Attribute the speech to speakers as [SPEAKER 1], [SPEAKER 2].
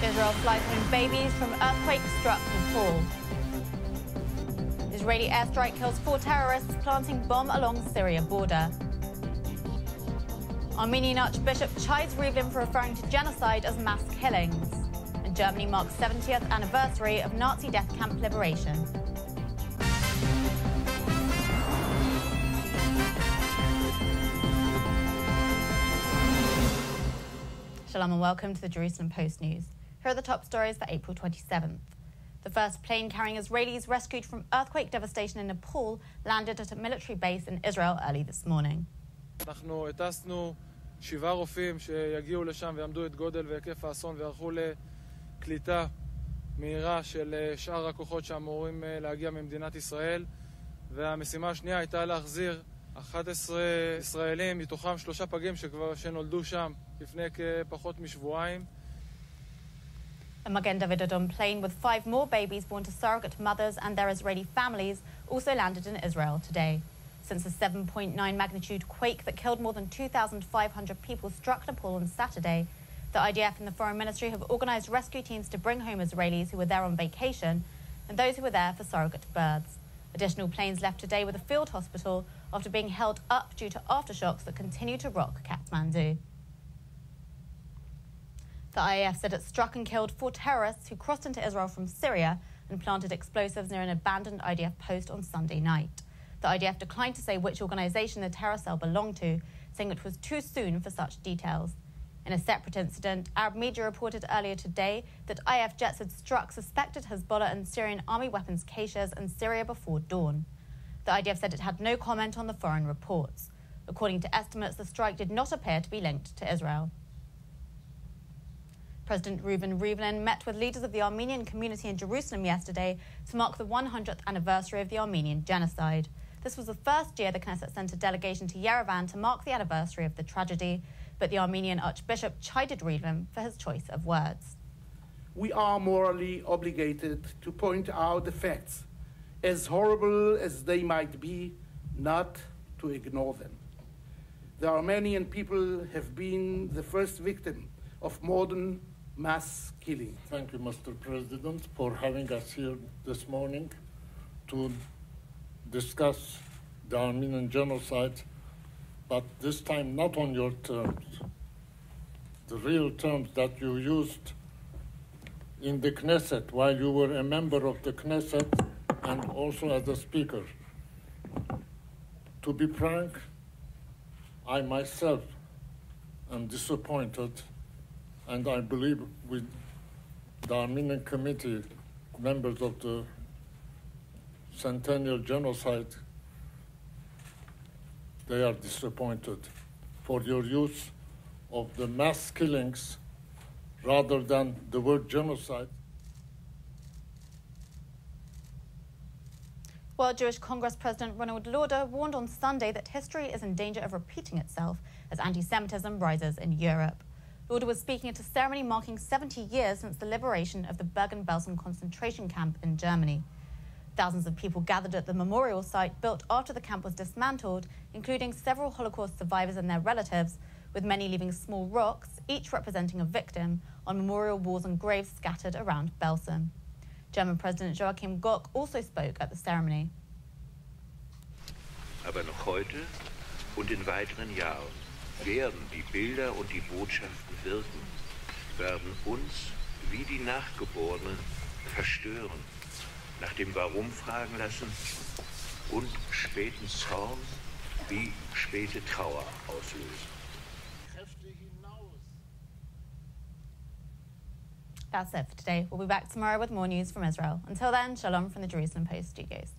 [SPEAKER 1] Israel flies home babies from earthquake-struck Nepal. Israeli airstrike kills 4 terrorists planting bomb along Syria border. Armenian Archbishop chides Rivlin for referring to genocide as mass killings. And Germany marks 70th anniversary of Nazi death camp liberation. Shalom and welcome to the Jerusalem Post News. Here are the top stories for April 27th. The first plane carrying Israelis rescued from earthquake devastation in Nepal landed at a military base in Israel early this morning.
[SPEAKER 2] אנחנו הטסנו 7 רופאים שיגיעו לשם ויעמדו את גודל והיקף האסון וערכו לקליטה מהירה של שאר הכוחות שאמורים להגיע ממדינת ישראל, והמשימה השנייה הייתה להחזיר 11 ישראלים, מתוכם 3 פגים שנולדו שם לפני כפחות משבועיים.
[SPEAKER 1] A Magen David Adom plane with 5 more babies born to surrogate mothers and their Israeli families also landed in Israel today. Since the 7.9 magnitude quake that killed more than 2,500 people struck Nepal on Saturday, the IDF and the Foreign Ministry have organised rescue teams to bring home Israelis who were there on vacation and those who were there for surrogate births. Additional planes left today with a field hospital after being held up due to aftershocks that continue to rock Kathmandu. The IAF said it struck and killed 4 terrorists who crossed into Israel from Syria and planted explosives near an abandoned IDF post on Sunday night. The IDF declined to say which organisation the terror cell belonged to, saying it was too soon for such details. In a separate incident, Arab media reported earlier today that IAF jets had struck suspected Hezbollah and Syrian army weapons caches in Syria before dawn. The IDF said it had no comment on the foreign reports. According to estimates, the strike did not appear to be linked to Israel. President Reuven Rivlin met with leaders of the Armenian community in Jerusalem yesterday to mark the 100th anniversary of the Armenian genocide. This was the first year the Knesset sent a delegation to Yerevan to mark the anniversary of the tragedy, but the Armenian Archbishop chided Rivlin for his choice of words.
[SPEAKER 3] We are morally obligated to point out the facts, as horrible as they might be, not to ignore them. The Armenian people have been the first victim of modern mass killing.
[SPEAKER 4] Thank you, Mr. President, for having us here this morning to discuss the Armenian genocide, but this time not on your terms, the real terms that you used in the Knesset while you were a member of the Knesset and also as a speaker. To be frank, I myself am disappointed, and I believe with the Armenian committee, members of the Centennial Genocide, they are disappointed for your use of the mass killings rather than the word genocide.
[SPEAKER 1] World Jewish Congress President Ronald Lauder warned on Sunday that history is in danger of repeating itself as anti-Semitism rises in Europe. Lauder was speaking at a ceremony marking 70 years since the liberation of the Bergen-Belsen concentration camp in Germany. Thousands of people gathered at the memorial site built after the camp was dismantled, including several Holocaust survivors and their relatives, with many leaving small rocks, each representing a victim, on memorial walls and graves scattered around Belsen. German President Joachim Gauck also spoke at the ceremony.
[SPEAKER 5] Aber noch heute und in weiteren Jahren werden die Bilder und die Botschaften wirken, werden uns wie die Nachgeborenen verstören, nach dem Warum fragen lassen und späten Zorn wie späte Trauer auslösen.
[SPEAKER 1] That's it for today. We'll be back tomorrow with more news from Israel. Until then, shalom from the Jerusalem Post studios.